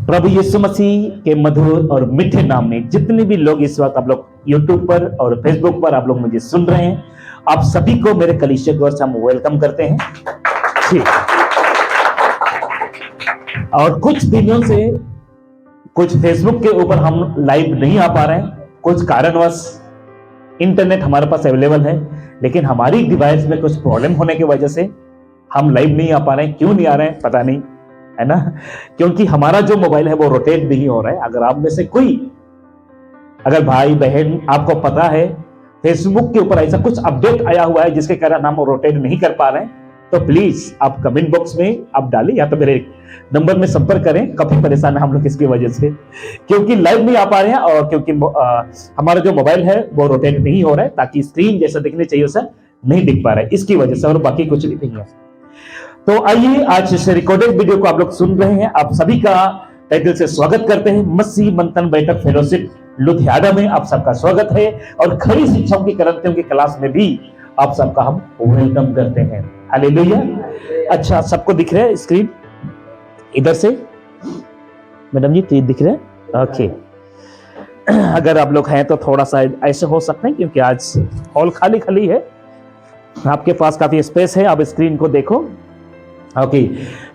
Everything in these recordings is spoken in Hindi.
प्रभु यीशु मसीह के मधुर और मीठे नाम में जितने भी लोग इस वक्त आप लोग यूट्यूब पर और फेसबुक पर आप लोग मुझे सुन रहे हैं, आप सभी को मेरे कलीसिया की ओर से हम वेलकम करते हैं। ठीक। और कुछ दिनों से कुछ फेसबुक के ऊपर हम लाइव नहीं आ पा रहे हैं, कुछ कारणवश इंटरनेट हमारे पास अवेलेबल है, लेकिन हमारी डिवाइस में कुछ प्रॉब्लम होने की वजह से हम लाइव नहीं आ पा रहे हैं। क्यों नहीं आ रहे हैं पता नहीं, है ना, क्योंकि हमारा जो मोबाइल है वो रोटेट नहीं हो रहा है। अगर आप में से कोई, अगर भाई बहन आपको पता है फेसबुक के ऊपर ऐसा कुछ अपडेट आया हुआ है जिसके कारण हम रोटेट नहीं कर पा रहे हैं, तो प्लीज आप कमेंट बॉक्स में आप डालें या तो मेरे नंबर में संपर्क करें। काफी परेशान है हम लोग इसकी वजह से, क्योंकि लाइव नहीं आ पा रहे हैं और क्योंकि हमारा जो मोबाइल है वो रोटेट नहीं हो रहा है, ताकि स्क्रीन जैसा दिखने चाहिए वैसा नहीं दिख पा रहा है, इसकी वजह से, और बाकी कुछ नहीं है। तो आइए आज इस रिकॉर्डेड वीडियो को आप लोग सुन रहे हैं, आप सभी का तहे दिल से स्वागत करते हैं। मसीह मंथन बैठक फेलोशिप लुधियाना में आप सबका स्वागत है, और खरी शिक्षाओं की करंतियों की क्लास में भी आप सबका हम वेलकम करते हैं। हालेलुया। अच्छा, सबको दिख रहा है स्क्रीन इधर से? मैडम जी तो दिख रहा है? ओके। अगर आप लोग हैं तो थोड़ा सा ऐसे हो सकते हैं, क्योंकि आज हॉल खाली खाली है, आपके पास काफी स्पेस है, आप स्क्रीन को देखो। ओके।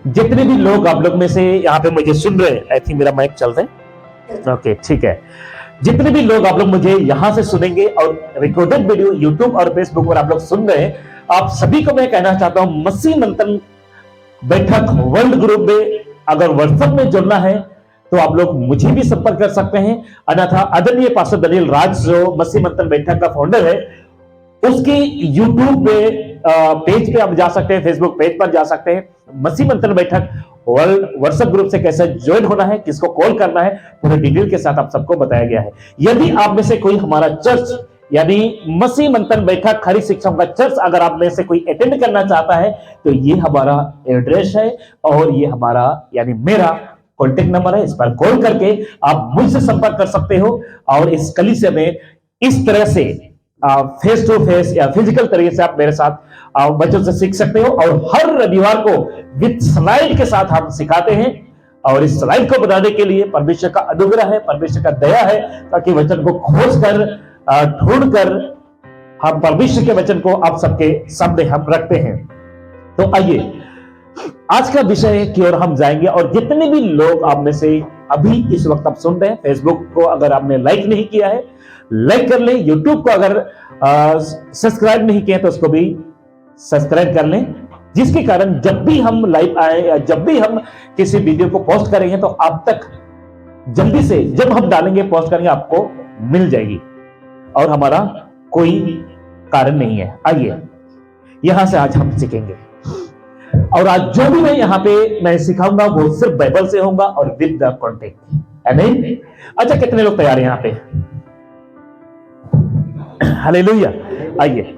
जितने भी लोग आप लोग में से यहाँ पे मुझे सुन रहे हैं, आई थिंक मेरा माइक चल रहा है, ओके ठीक है। जितने भी लोग आप लोग मुझे यहाँ से सुनेंगे और रिकॉर्डेड वीडियो यूट्यूब और फेसबुक पर आप लोग सुन रहे हैं, आप सभी को मैं कहना चाहता हूं, मसीह मंथन बैठक वर्ल्ड ग्रुप में अगर व्हाट्सएप में जुड़ना है तो आप लोग मुझे भी संपर्क कर सकते हैं, अन्यथा आदरणीय पास्टर दनियल राज जो मसीह मंथन बैठक का फाउंडर है, उसकी यूट्यूब पे पेज पे आप जा सकते हैं, फेसबुक पेज पर जा सकते हैं। मसीह मंथन बैठक वर्ल्ड व्हाट्सएप ग्रुप से कैसे ज्वाइन होना है, किसको कॉल करना है, पूरे डिटेल के साथ आप सबको बताया गया है। यदि आप में से कोई हमारा चर्च यानी मसीह मंथन बैठक खरी शिक्षाओं का चर्च अगर आप में से कोई अटेंड करना चाहता है, तो ये हमारा एड्रेस है और ये हमारा यानी मेरा कॉन्टेक्ट नंबर है, इस पर कॉल करके आप मुझसे संपर्क कर सकते हो और इस कलीसिया में इस तरह से फेस टू फेस या फिजिकल तरीके से आप मेरे साथ बच्चों से सीख सकते हो। और हर रविवार को विद स्लाइड के साथ हम सिखाते हैं, और इस स्लाइड को बनाने के लिए परमेश्वर का अनुग्रह है, परमेश्वर का दया है, ताकि वचन को खोज कर ढूंढ कर हम परमेश्वर के वचन को आप सबके सामने हम रखते हैं। तो आइए आज का विषय की ओर हम जाएंगे, और जितने भी लोग आप में से अभी इस वक्त आप सुन रहे हैं, फेसबुक को अगर आपने लाइक नहीं किया है लाइक कर लें, यूट्यूब को अगर सब्सक्राइब नहीं किया तो उसको भी सब्सक्राइब कर लें, जिसके कारण जब भी हम लाइव आए या जब भी हम किसी वीडियो को पोस्ट करेंगे तो आप तक जल्दी से जब हम डालेंगे पोस्ट करेंगे आपको मिल जाएगी, और हमारा कोई कारण नहीं है। आइए यहां से आज हम सीखेंगे, और आज जो भी मैं सिखाऊंगा वो सिर्फ बाइबल से होगा और विद द कॉन्टेक्ट। आमीन। अच्छा, कितने लोग तैयार हैं यहां पे? हालेलुया। आइए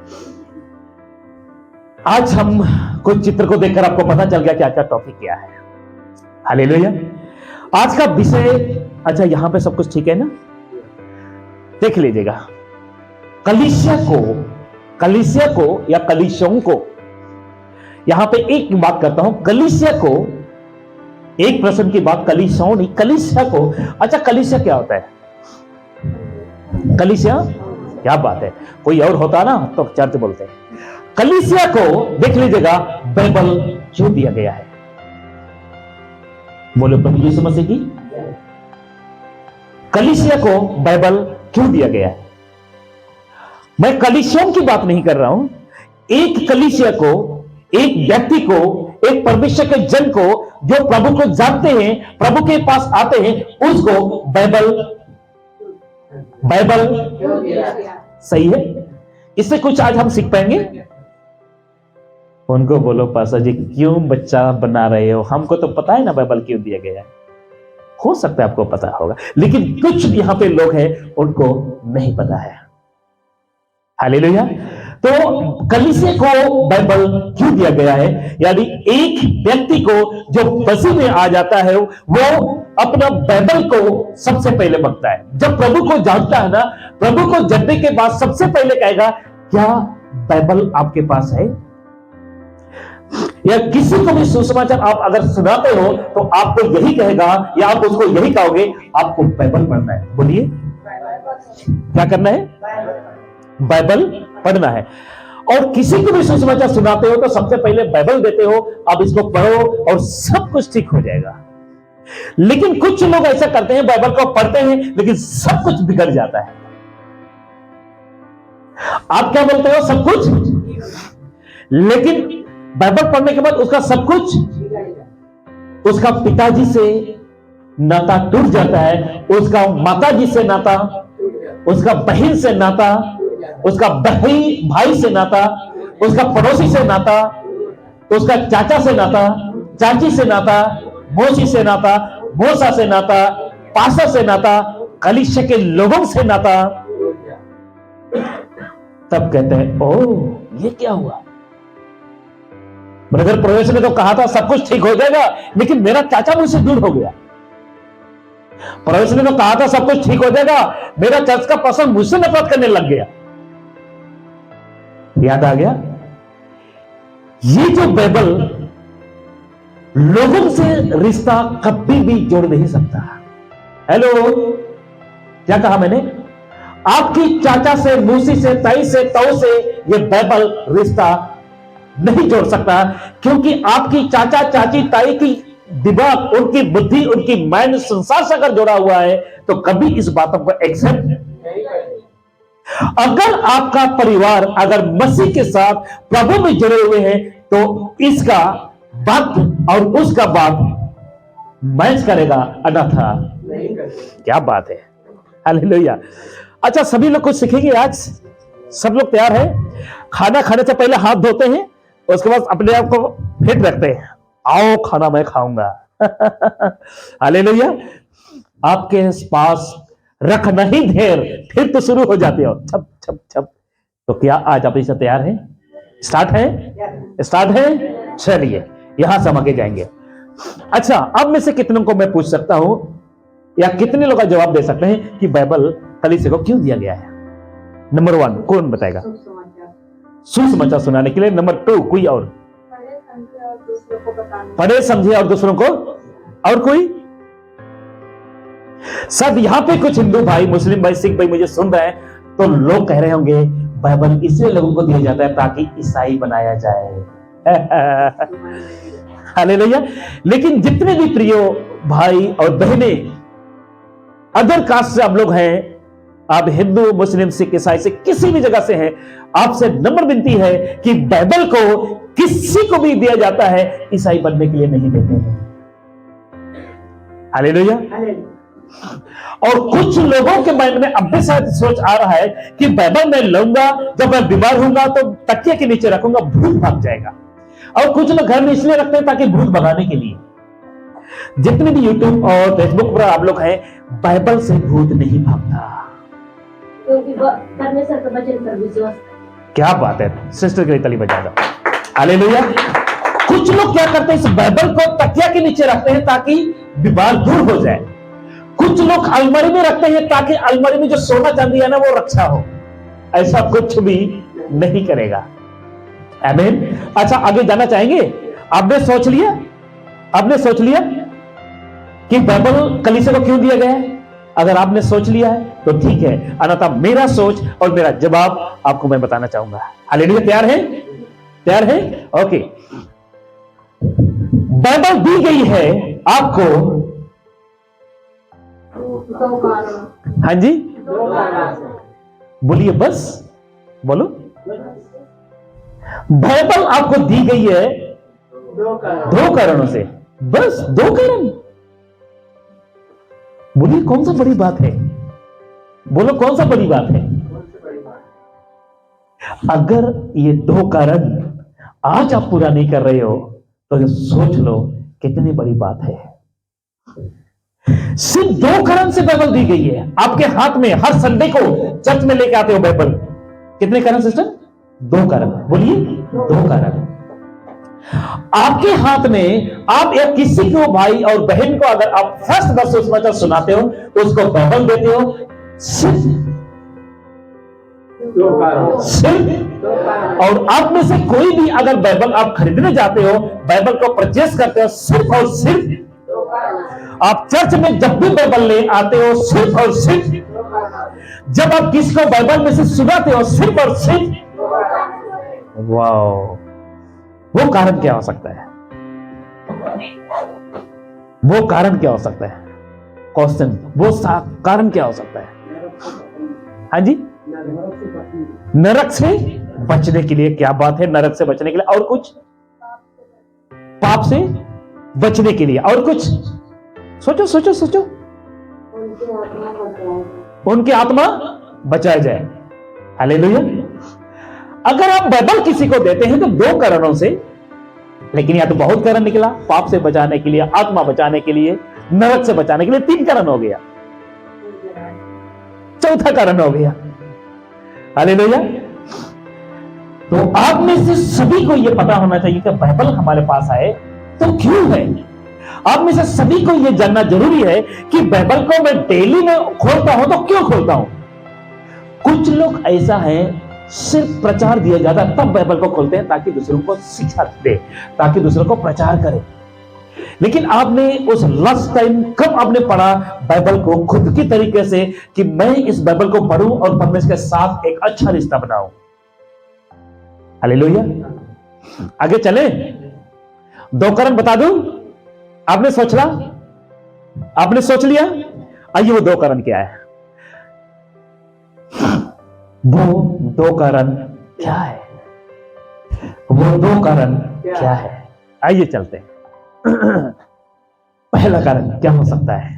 आज हम कुछ चित्र को देखकर आपको पता चल गया कि आज का टॉपिक क्या है। हालेलुया। आज का विषय, अच्छा यहां पे सब कुछ ठीक है ना? देख लीजिएगा, कलीसिया को या कलीसियों को, यहां पे एक बात करता हूं, कलीसिया को, एक प्रश्न की बात, कलीसियों नहीं, कलीसिया को। अच्छा, कलीसिया क्या होता है? कलीसिया क्या बात है, कोई और होता ना तो चर्च बोलते हैं। कलीसिया को देख लीजिएगा बाइबल क्यों दिया गया है? बोलो प्रभु यीशु मसीह की। कलीसिया को बाइबल क्यों दिया गया है? मैं कलीसियों की बात नहीं कर रहा हूं, एक कलीसिया को, एक व्यक्ति को, एक परमेश्वर के जन को जो प्रभु को जानते हैं, प्रभु के पास आते हैं, उसको बाइबल सही है। इससे कुछ आज हम सीख पाएंगे। उनको बोलो पासा जी क्यों बच्चा बना रहे हो, हमको तो पता है ना बाइबल क्यों दिया गया है। हो सकता है आपको पता होगा, लेकिन कुछ यहां पे लोग हैं उनको नहीं पता है। हालेलुया। तो कलीसिया को बाइबल क्यों दिया गया है? यानी एक व्यक्ति को जो मसीह में आ जाता है वो अपना बाइबल को सबसे पहले मांगता है। जब प्रभु को जानता है ना, प्रभु को जानने के बाद सबसे पहले कहेगा क्या बाइबल आपके पास है? या किसी को भी सुसमाचार आप अगर सुनाते हो तो आपको यही कहेगा या आप उसको यही कहोगे, आपको बाइबल पढ़ना है। बोलिए, क्या करना है? बाइबल पढ़ना है। और किसी को भी सुसमाचार सुनाते हो तो सबसे पहले बाइबल देते हो, आप इसको पढ़ो और सब कुछ ठीक हो जाएगा। लेकिन कुछ लोग ऐसा करते हैं, बाइबल को पढ़ते हैं लेकिन सब कुछ बिगड़ जाता है। आप क्या बोलते हो? सब कुछ, लेकिन बाइबल पढ़ने के बाद उसका सब कुछ, उसका पिताजी से नाता टूट जाता है, उसका माताजी से नाता, उसका बहन से नाता, उसका भाई से नाता, उसका पड़ोसी से नाता, उसका चाचा से नाता, चाची से नाता, मौसी से नाता, मौसा से नाता, पासा से नाता, कलीसिया के लोगों से नाता। तब कहते हैं, ओह ये क्या हुआ? ब्रदर प्रवेश ने तो कहा था सब कुछ ठीक हो जाएगा, लेकिन मेरा चाचा मुझसे दूर हो गया। प्रवेश ने तो कहा था सब कुछ ठीक हो जाएगा, मेरा चर्च का पर्सन मुझसे नफरत करने लग गया। याद आ गया? ये जो बाइबल लोगों से रिश्ता कभी भी जोड़ नहीं सकता। हेलो, क्या कहा मैंने? आपकी चाचा से, मौसी से, ताई से, ताऊ से ये बाइबल रिश्ता नहीं जोड़ सकता, क्योंकि आपकी चाचा, चाची, ताई की दिमाग, उनकी बुद्धि, उनकी माइंड संसार से अगर जुड़ा हुआ है तो कभी इस बातों को एक्सेप्ट नहीं करेंगे। अगर आपका परिवार अगर मसीह के साथ प्रभु में जुड़े हुए हैं तो इसका बात और उसका बात मैच करेगा, अन्यथा नहीं करेगा। क्या बात है, हालेलुया। अच्छा, सभी लोग कुछ सीखेंगे आज? सब लोग तैयार है? खाना खाने से पहले हाथ धोते हैं, उसके बाद अपने आप को फिट रखते हैं, आओ खाना मैं खाऊंगा। हालेलुया। आपके पास रखना ही देर, फिर तो शुरू हो जाते हो छप छप छप। तो क्या आज आप इससे तैयार हैं? स्टार्ट है? स्टार्ट है? चलिए यहां से हम आगे जाएंगे। अच्छा, अब में से कितनों को मैं पूछ सकता हूं या कितने लोग का जवाब दे सकते हैं कि बाइबल कलीसिया को क्यों दिया गया है? नंबर 1 कौन बताएगा? सुसमाचार सुनाने के लिए। नंबर 2 कोई और? पढ़े समझे और दूसरों को। और कोई? सब यहां पे कुछ हिंदू भाई, मुस्लिम भाई, सिख भाई मुझे सुन रहे हैं तो लोग कह रहे होंगे बाइबल इसलिए लोगों को दिया जाता है ताकि ईसाई बनाया जाए। हालेलुया। लेकिन जितने भी प्रियो भाई और बहनें अदर कास्ट से आप लोग हैं, आप हिंदू, मुस्लिम, सिख, ईसाई से किसी भी जगह से हैं, आपसे नम्र विनती है कि बाइबल को किसी को भी दिया जाता है, ईसाई बनने के लिए नहीं देते हैं। हालेलुया। और कुछ लोगों के माइंड में अब भी शायद सोच आ रहा है कि बाइबल मैं लूंगा, जब मैं बीमार होऊंगा तो तकिए के नीचे रखूंगा, भूत भाग जाएगा। और कुछ लोग घर में इसलिए रखते हैं ताकि भूत भगाने के लिए। जितने भी यूट्यूब और फेसबुक पर आप लोग हैं, बाइबल से भूत नहीं भागता, क्योंकि परमेश्वर का वचन पर विश्वास। क्या बात है, सिस्टर के लिए ताली बजा दो। हालेलुया। कुछ लोग क्या करते हैं, इस बाइबल को तकिया के नीचे रखते हैं ताकि बीमार दूर हो जाए। कुछ लोग अलमारी में रखते हैं ताकि अलमारी में जो सोना चांदी है ना वो रक्षा हो। ऐसा कुछ भी नहीं करेगा। आमीन। अच्छा, आगे जाना चाहेंगे? आपने सोच लिया? आपने सोच लिया कि बाइबल कलीसिया को क्यों दिया गया है? अगर आपने सोच लिया है तो ठीक है, अन्यथा मेरा सोच और मेरा जवाब आपको मैं बताना चाहूंगा। हालेलुया। तैयार है? तैयार है? ओके। बाइबल दी गई है आपको, हाँ जी बोलिए, बस बोलो। बाइबल आपको दी गई है 2 कारणों से, बस 2 कारण। बोलिए कौन सा बड़ी बात है? बोलो कौन सा बड़ी बात है? अगर ये 2 कारण आज आप पूरा नहीं कर रहे हो तो सोच लो कितनी बड़ी बात है। सिर्फ 2 कारण से बाइबल दी गई है आपके हाथ में। हर संडे को चर्च में लेके आते हो बाइबल। कितने कारण सिस्टर? 2 कारण। बोलिए 2 कारण आपके हाथ में। आप एक किसी को भाई और बहन को अगर आप फर्स्ट बार सुसमाचार सुनाते हो तो उसको बाइबल देते हो, सिर्फ सिर्फ, और आप में से कोई भी अगर बाइबल आप खरीदने जाते हो, बाइबल को परचेस करते हो, सिर्फ और सिर्फ आप चर्च में जब भी बाइबल ले आते हो, सिर्फ और सिर्फ जब आप किसी को बाइबल में से सुनाते हो, सिर्फ और सिर्फ, वाओ, वो कारण क्या हो सकता है? वो कारण क्या हो सकता है? क्वेश्चन, वो कारण क्या हो सकता है? हाँ जी, नरक से बचने के लिए। क्या बात है, नरक से बचने के लिए। और कुछ? पाप से बचने के लिए। और कुछ? सोचो सोचो सोचो। उनकी आत्मा बचाया जाए। हालेलुया। अगर आप बाइबल किसी को देते हैं तो 2 कारणों से, लेकिन या तो बहुत कारण निकला, पाप से बचाने के लिए, आत्मा बचाने के लिए, नरक से बचाने के लिए, 3 कारण हो गया। चौथा कारण हो गया। हालेलुया। तो आप में से सभी को यह पता होना चाहिए कि बाइबल हमारे पास आए तो क्यों है। आप में से सभी को यह जानना जरूरी है कि बाइबल को मैं डेली में खोलता हूं तो क्यों खोलता हूं। कुछ लोग ऐसा है, सिर्फ प्रचार दिया जाता है तब बाइबल को खोलते हैं ताकि दूसरों को शिक्षा दे, ताकि दूसरों को प्रचार करे। लेकिन आपने उस लास्ट टाइम कब आपने पढ़ा बाइबल को खुद की तरीके से कि मैं इस बाइबल को पढ़ूं और परमेश्वर के साथ एक अच्छा रिश्ता बनाऊं। हालेलुया। आगे चले, 2 कारण बता दूं। आपने सोच लिया? आपने सोच लिया? आइए, वो 2 कारण क्या है? वो 2 कारण क्या है? वो 2 कारण क्या है? आइए चलते हैं। पहला कारण क्या हो सकता है?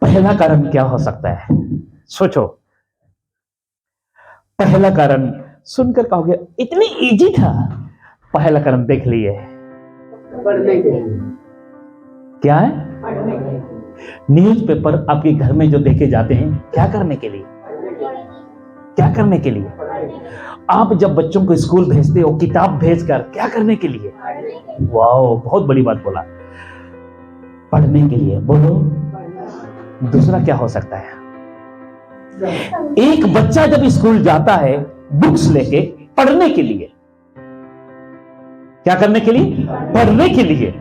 पहला कारण क्या हो सकता है? सोचो। पहला कारण सुनकर कहोगे इतनी इजी था। पहला कारण देख लिए, पढ़ने के क्या है? न्यूज़पेपर आपके घर में जो देखे जाते हैं, क्या करने के लिए? क्या करने के लिए? आप जब बच्चों को स्कूल भेजते हो किताब भेजकर, क्या करने के लिए? वाओ, बहुत बड़ी बात बोला, पढ़ने के लिए। बोलो, दूसरा क्या हो सकता है? एक बच्चा जब स्कूल जाता है बुक्स लेके, पढ़ने के लिए। क्या करने के लिए? पढ़ने के लिए।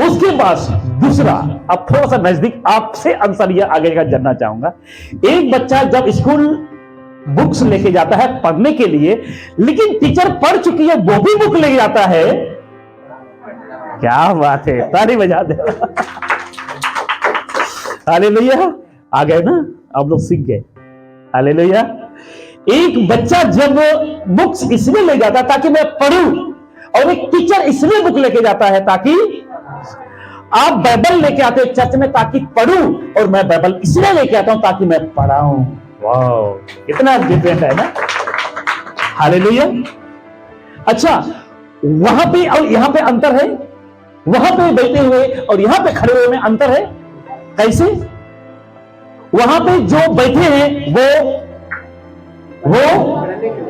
उसके बाद दूसरा, अब थोड़ा सा नजदीक आपसे आंसर यह आगे का जानना चाहूंगा। एक बच्चा जब स्कूल बुक्स लेके जाता है पढ़ने के लिए, लेकिन टीचर पढ़ चुकी है वो भी बुक लेके जाता है। क्या बात है, ताली बजा दे। हालेलुया। आ गए ना आप लोग, सीख गए। हालेलुया। एक बच्चा जब बुक्स इसलिए ले जाता है ताकि मैं पढ़ूं, और एक टीचर इसलिए बुक लेके जाता है ताकि आप बाइबल लेके आते हो चर्च में ताकि पढ़ूं, और मैं बाइबल इसलिए लेके आता हूं ताकि मैं पढ़ाऊं। वाह, कितना डिफरेंट है ना। हालेलुया। अच्छा, वहां पे और यहां पे अंतर है। वहां पे बैठे हुए और यहां पे खड़े हुए में अंतर है। कैसे? वहां पे जो बैठे हैं वो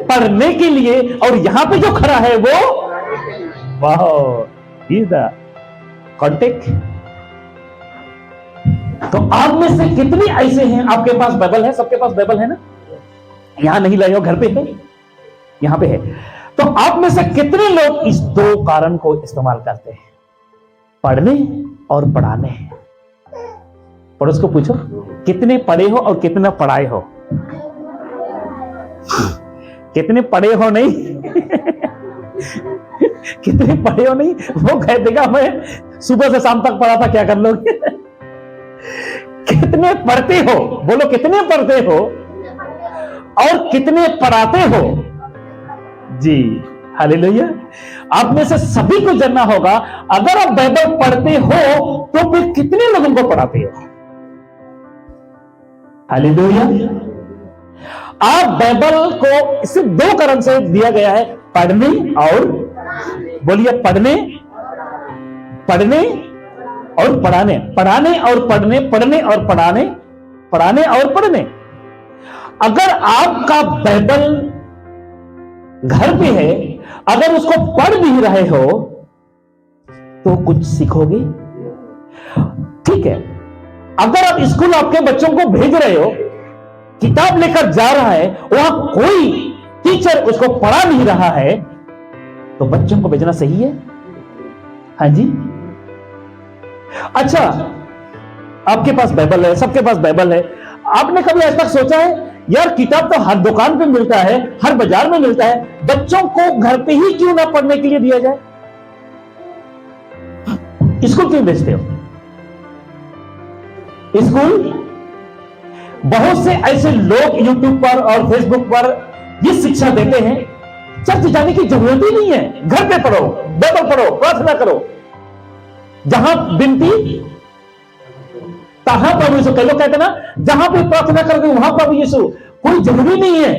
पढ़ने के लिए, और यहां पे जो खड़ा है वो, वाह, इज द कॉन्टेक्ट। तो आप में से कितने ऐसे हैं, आपके पास बाइबल है? सबके पास बाइबल है ना? यहां नहीं लाए हो, घर पे है, यहां पे है। तो आप में से कितने लोग इस 2 कारण को इस्तेमाल करते हैं, पढ़ने और पढ़ाने? पड़ोस को पूछो, कितने पढ़े हो और कितना पढ़ाए हो? कितने पढ़े हो नहीं कितने पढ़े हो नहीं, वो कह देगा मैं सुबह से शाम तक पढ़ा था, क्या कर लोगे? कितने पढ़ते हो? बोलो, कितने पढ़ते हो और कितने पढ़ाते हो? जी, हालेलुया। आप में से सभी को जानना होगा, अगर आप बाइबल पढ़ते हो तो फिर कितने लोगों को पढ़ाते हो? हालेलुया। आप बाइबल को सिर्फ 2 कारण से दिया गया है, पढ़ने और, बोलिए, पढ़ने और पढ़ाने, पढ़ाने और पढ़ने, पढ़ने और पढ़ाने, पढ़ाने और पढ़ने। अगर आपका बाइबल घर पे है, अगर उसको पढ़ भी रहे हो तो कुछ सीखोगे, ठीक है। अगर आप स्कूल आपके बच्चों को भेज रहे हो, किताब लेकर जा रहा है, वहां कोई टीचर उसको पढ़ा नहीं रहा है, तो बच्चों को भेजना सही है? हाँ जी। अच्छा, आपके पास बाइबल है, सबके पास बाइबल है, आपने कभी आज तक सोचा है यार किताब तो हर दुकान पे मिलता है, हर बाजार में मिलता है, बच्चों को घर पे ही क्यों ना पढ़ने के लिए दिया जाए? स्कूल क्यों भेजते हो? स्कूल, बहुत से ऐसे लोग यूट्यूब पर और फेसबुक पर ये शिक्षा देते हैं, चर्च जाने की जरूरत ही नहीं है, घर पे पढ़ो, बाइबल पढ़ो, प्रार्थना करो, जहां विनती तहां प्रभु यीशु। कई लोग कहते हैं ना, जहां पे प्रार्थना करोगे वहां प्रभु यीशु, कोई जरूरी नहीं है।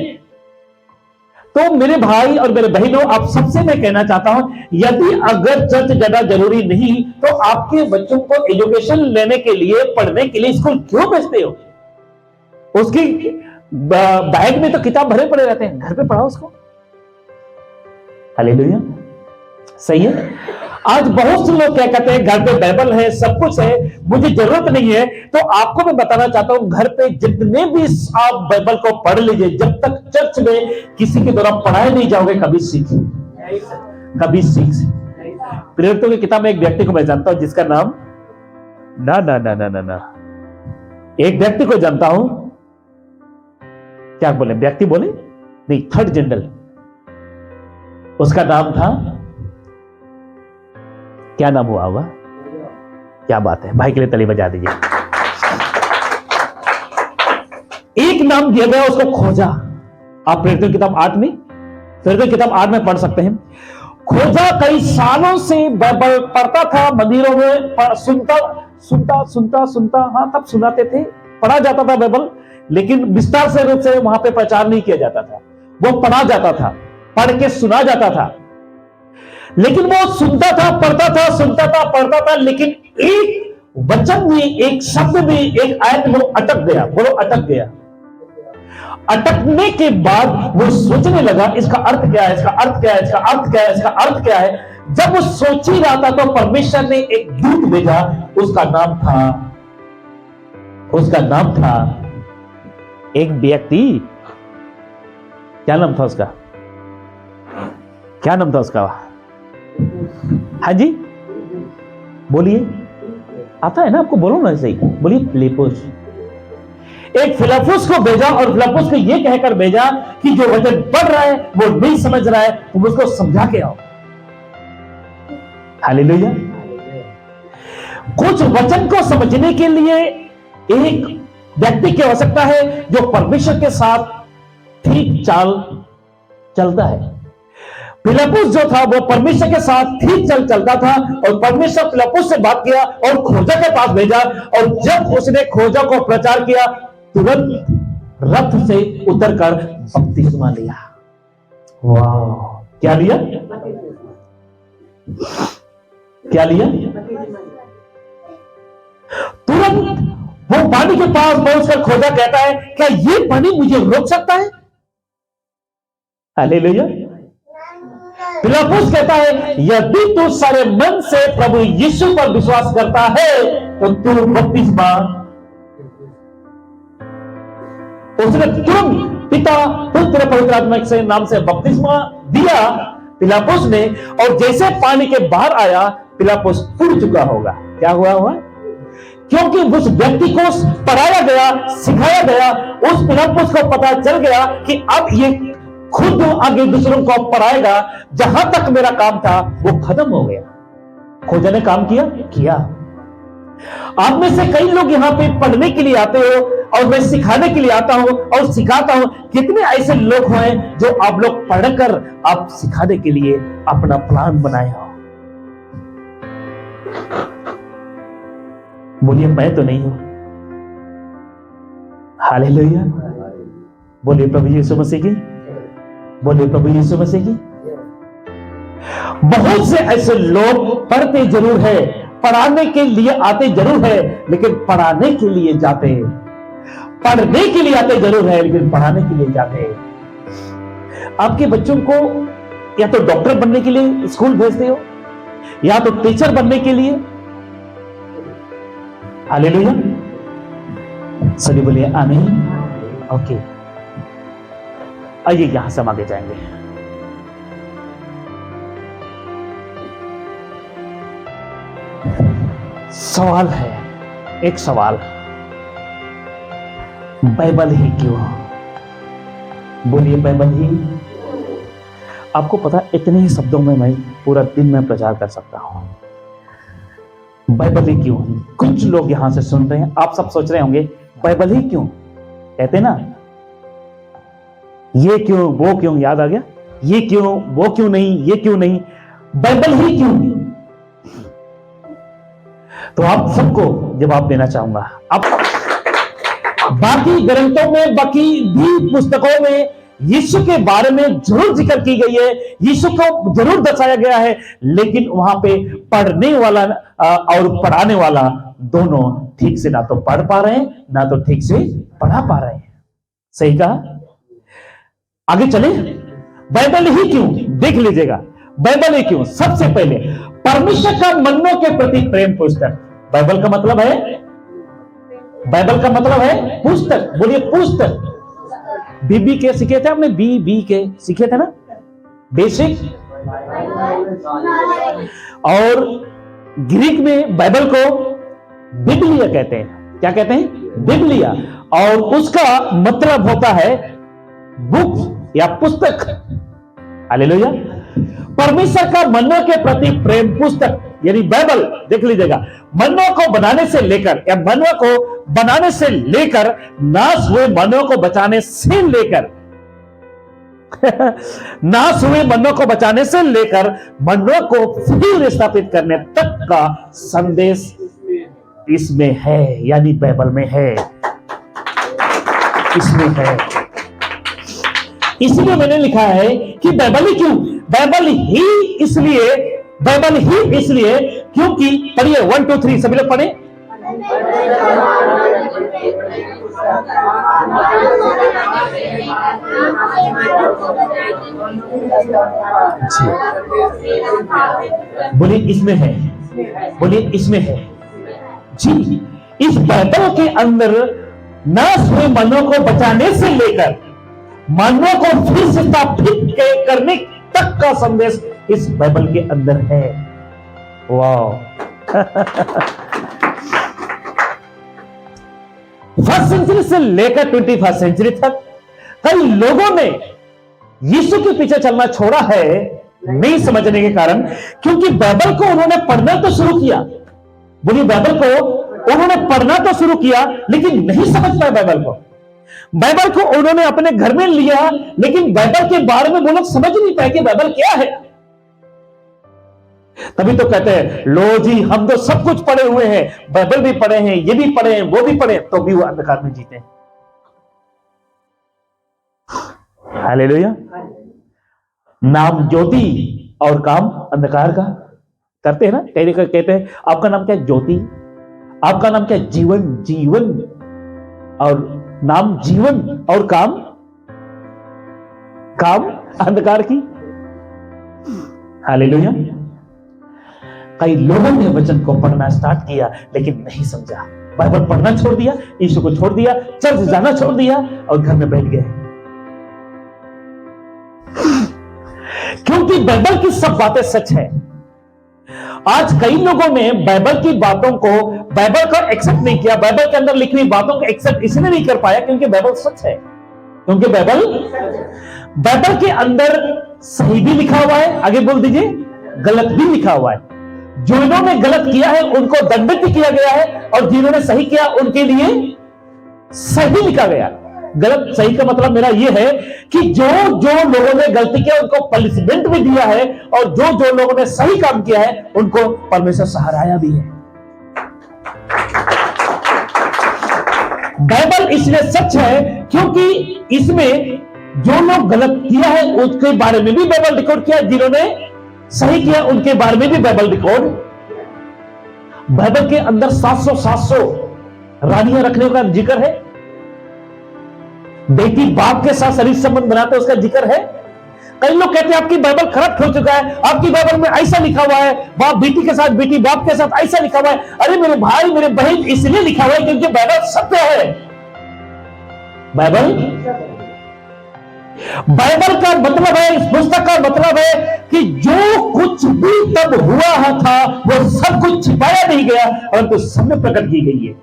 तो मेरे भाई और मेरे बहनों, आप सबसे मैं कहना चाहता हूं, यदि अगर चर्च जाना जरूरी नहीं, तो आपके बच्चों को एजुकेशन लेने के लिए, पढ़ने के लिए स्कूल क्यों भेजते हो? उसकी बैग में तो किताब भरे पड़े रहते हैं, घर पे पढ़ाओ उसको। हालेलुया, सही है। आज बहुत से लोग क्या कहते हैं, घर पे बाइबल है, सब कुछ है, मुझे जरूरत नहीं है। तो आपको मैं बताना चाहता हूं, घर पे जितने भी आप बाइबल को पढ़ लीजिए, जब तक चर्च में किसी के द्वारा पढ़ाए नहीं जाओगे, कभी सीख प्रेरितों की किताब में एक व्यक्ति को मैं जानता हूं जिसका नाम ना ना ना ना ना ना एक व्यक्ति को जानता हूं, क्या बोले, व्यक्ति बोले नहीं, थर्ड जनरल, उसका नाम था, क्या नाम हुआ होगा? क्या बात है, भाई के लिए ताली बजा दीजिए। एक नाम दिया गया, उसको खोजा। आप प्रेरितों की किताब 8 में, प्रेरितों की किताब 8 में पढ़ सकते हैं। खोजा, कई सालों से बाइबल पढ़ता था, मंदिरों में सुनता, हाँ तब सुनाते थे, पढ़ा जाता था बाइबल, लेकिन विस्तार से रूप से वहां पे प्रचार नहीं किया जाता था, वो पढ़ा जाता था, पढ़ के सुना जाता था। लेकिन वो सुनता था, पढ़ता था, सुनता था, पढ़ता था, लेकिन एक वचन में, एक शब्द में, एक आयत में वो अटक गया। बोलो, अटक गया। अटकने के बाद वो सोचने लगा, इसका अर्थ क्या है, इसका अर्थ क्या है, इसका अर्थ क्या है, इसका अर्थ क्या है। जब वो सोच ही रहा था तो परमेश्वर ने एक दूत भेजा, उसका नाम था एक व्यक्ति, क्या नाम था उसका? क्या नाम था उसका? हाँ जी, बोलिए, आता है ना आपको, बोलो ना सही, बोलिए। फिलिप्पुस, एक फिलिप्पुस को भेजा, और फिलिप्पुस को यह कहकर भेजा कि जो वचन पढ़ रहा है वो नहीं समझ रहा है, तुम उसको समझा के आओ। हालेलुया। कुछ वचन को समझने के लिए एक व्यक्ति की आवश्यकता है जो परमेश्वर के साथ ठीक चाल चलता है। फिलिप्पुस जो था वो परमेश्वर के साथ ठीक चलता था, और परमेश्वर फिलिप्पुस से बात किया और खोजा के पास भेजा, और जब उसने खोजा को प्रचार किया, तुरंत रथ से उतरकर बपतिस्मा लिया। वाह, क्या लिया? क्या लिया? तुरंत वो पानी के पास पहुंचकर खोजा कहता है, क्या ये पानी मुझे रोक सकता है? हालेलुया। फिलिप्पुस कहता है, यदि तू सारे मन से प्रभु यीशु पर विश्वास करता है तो तू बपतिस्मा। उसने तुरंत पिता, पुत्र, पवित्र आत्मा के नाम से बपतिस्मा दिया फिलिप्पुस ने, और जैसे पानी के बाहर आया, फिलिप्पुस उड़ चुका होगा। क्या हुआ हुआ? क्योंकि उस व्यक्ति को पढ़ाया गया, सिखाया गया, उस फिलिप्पुस को पता चल गया कि अब ये खुद आगे दूसरों को पढ़ाएगा, जहां तक मेरा काम था वो खत्म हो गया। खोजा ने काम किया। आप में से कई लोग यहां पे पढ़ने के लिए आते हो, और मैं सिखाने के लिए आता हूं और सिखाता हूं। कितने ऐसे लोग हैं जो आप लोग पढ़कर आप सिखाने के लिए अपना प्लान बनाए हो? बोलिए, मैं तो नहीं हूं। हालेलुया। बोलिए प्रभु यीशु मसीह की, बोलिए प्रभु यीशु मसीह की। बहुत से ऐसे लोग पढ़ते जरूर है, पढ़ाने के लिए आते जरूर है, लेकिन पढ़ाने के लिए जाते हैं। पढ़ने के लिए आते जरूर है, लेकिन पढ़ाने के लिए जाते हैं। आपके बच्चों को या तो डॉक्टर बनने के लिए स्कूल भेजते हो, या तो टीचर बनने के लिए। हालेलुया। सभी बोलिए आमीन। ओके, आइए यहां से हम आगे जाएंगे। सवाल है, एक सवाल, बाइबल ही क्यों? बोलिए बाइबल ही। आपको पता, इतने ही शब्दों में मैं पूरा दिन में प्रचार कर सकता हूं। बाइबल ही क्यों? कुछ लोग यहां से सुन रहे हैं, आप सब सोच रहे होंगे बाइबल ही क्यों? कहते ना, ये क्यों वो क्यों, याद आ गया, ये क्यों वो क्यों नहीं, ये क्यों नहीं, बाइबल ही क्यों? तो आप सबको जवाब देना चाहूंगा। अब बाकी ग्रंथों में, बाकी भी पुस्तकों में यीशु के बारे में जरूर जिक्र की गई है, यीशु को जरूर दर्शाया गया है, लेकिन वहां पे पढ़ने वाला और पढ़ाने वाला दोनों ठीक से ना तो पढ़ पा रहे हैं, ना तो ठीक से पढ़ा पा रहे हैं। सही कहा? आगे चले। बाइबल ही क्यों, देख लीजिएगा, बाइबल ही क्यों। सबसे पहले, परमेश्वर का मनों के प्रति प्रेम पुस्तक। बाइबल का मतलब है, बाइबल का मतलब है पुस्तक। बोलिए पुस्तक। बीबी के सीखे थे आपने, बी के सीखे थे ना, बेसिक। और ग्रीक में बाइबल को बिबलिया कहते हैं। क्या कहते हैं? बिबलिया। और उसका मतलब होता है बुक या पुस्तक। हालेलुया। परमेश्वर का मनों के प्रति प्रेम पुस्तक यानी बाइबल, देख लीजिएगा, मनों को बनाने से लेकर, या मनों को बनाने से लेकर नाश हुए मनों को बचाने से लेकर नाश हुए मनों को बचाने से लेकर मनों को फिर स्थापित करने तक का संदेश इसमें है, यानी बाइबल में है, इसमें है। इसलिए मैंने लिखा है कि बाइबल ही क्यों? बाइबल ही इसलिए क्योंकि, पढ़िए 1 2 3 सभी लोग पढ़े। बोलिए इसमें है, बोलिए इसमें है जी। इस बाइबल के अंदर नाश हुए मनों को बचाने से लेकर मनों को फिर से स्थापित करने तक का संदेश इस बाइबल के अंदर है। वाह। फर्स्ट सेंचुरी से लेकर 21st सेंचुरी तक कई लोगों ने यीशु के पीछे चलना छोड़ा है, नहीं समझने के कारण, क्योंकि बाइबल को उन्होंने पढ़ना तो शुरू किया। बोलिए, बाइबल को उन्होंने पढ़ना तो शुरू किया, लेकिन नहीं समझ पाए बाइबल को। बाइबल को उन्होंने अपने घर में लिया, लेकिन बाइबल के बारे में वो लोग समझ नहीं पाए कि बाइबल क्या है। तभी तो कहते हैं, लो जी हम तो सब कुछ पढ़े हुए हैं, बाइबल भी पढ़े हैं, ये भी पढ़े हैं, वो भी पढ़े, तो भी वो अंधकार में जीते हैं। हालेलुया। नाम ज्योति और काम अंधकार का करते हैं ना। कहते हैं आपका नाम क्या है? ज्योति। आपका नाम क्या है? जीवन। जीवन और नाम जीवन, और काम अंधकार की। हालेलुया। कई लोगों ने वचन को पढ़ना स्टार्ट किया, लेकिन नहीं समझा, बाइबल पढ़ना छोड़ दिया, यीशु को छोड़ दिया, चर्च जाना छोड़ दिया और घर में बैठ गए। क्योंकि बाइबल की सब बातें सच है। आज कई लोगों ने बाइबल की बातों को, बाइबल को एक्सेप्ट नहीं किया, बाइबल के अंदर लिखी हुई बातों को एक्सेप्ट इसलिए नहीं कर पाया क्योंकि बाइबल सच है। क्योंकि बाइबल के अंदर सही भी लिखा हुआ है, आगे बोल दीजिए, गलत भी लिखा हुआ है। जो इन्होंने गलत किया है उनको दंडित किया गया है, और जिन्होंने सही किया उनके लिए सही लिखा गया। गलत सही का मतलब मेरा यह है कि जो लोगों ने गलती किया उनको पनिशमेंट भी दिया है, और जो लोगों ने सही काम किया है उनको परमेश्वर सराहाया भी है। बाइबल इसलिए सच है क्योंकि इसमें जो लोग गलत किया है उसके बारे में भी बाइबल रिकॉर्ड किया है, जिन्होंने सही किया उनके बारे में भी बाइबल रिकॉर्ड। बाइबल के अंदर 700 रानियां रखने का जिक्र है। बेटी बाप के साथ शरीर संबंध बनाते उसका जिक्र है। कई लोग कहते हैं आपकी बाइबल करप्ट हो चुका है, आपकी बाइबल में ऐसा लिखा हुआ है, बाप बेटी के साथ, बेटी बाप के साथ ऐसा लिखा हुआ है। अरे मेरे भाई मेरे बहन, इसलिए लिखा हुआ है क्योंकि बाइबल सत्य है। बाइबल बाइबल का मतलब है, इस पुस्तक का मतलब है कि जो कुछ भी तब हुआ था वो सब कुछ छिपाया नहीं गया और तो सामने प्रकट की गई है।